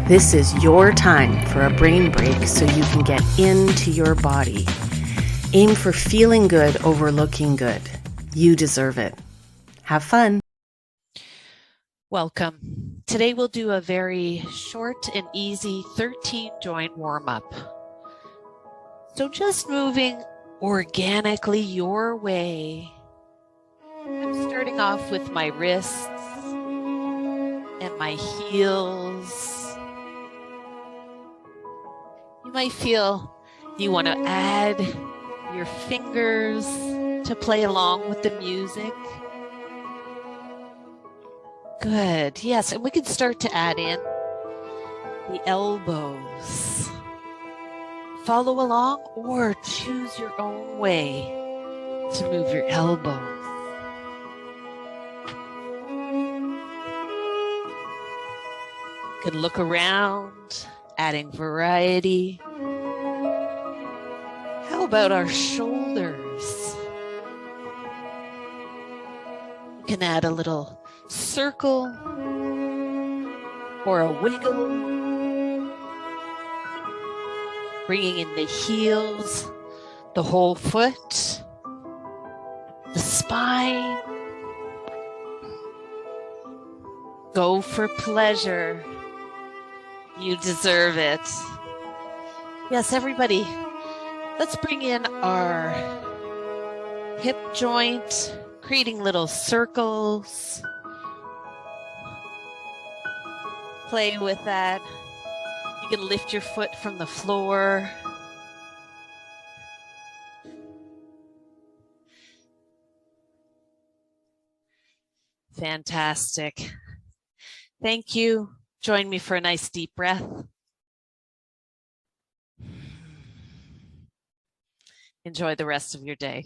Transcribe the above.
This is your time for a brain break so you can get into your body. Aim for feeling good over looking good. You deserve it. Have fun. Welcome. Today we'll do a very short and easy 13 joint warm-up. So just moving organically your way. I'm starting off with my wrists and my heels. You might feel you want to add your fingers to play along with the music. Good. Yes, and we can start to add in the elbows. Follow along or choose your own way to move your elbows. You can look around, adding variety. How about our shoulders? You can add a little circle or a wiggle. Bringing in the heels, the whole foot, the spine. Go for pleasure. You deserve it. Yes, everybody, let's bring in our hip joint, creating little circles. Play with that. You can lift your foot from the floor. Fantastic. Thank you. Join me for a nice deep breath. Enjoy the rest of your day.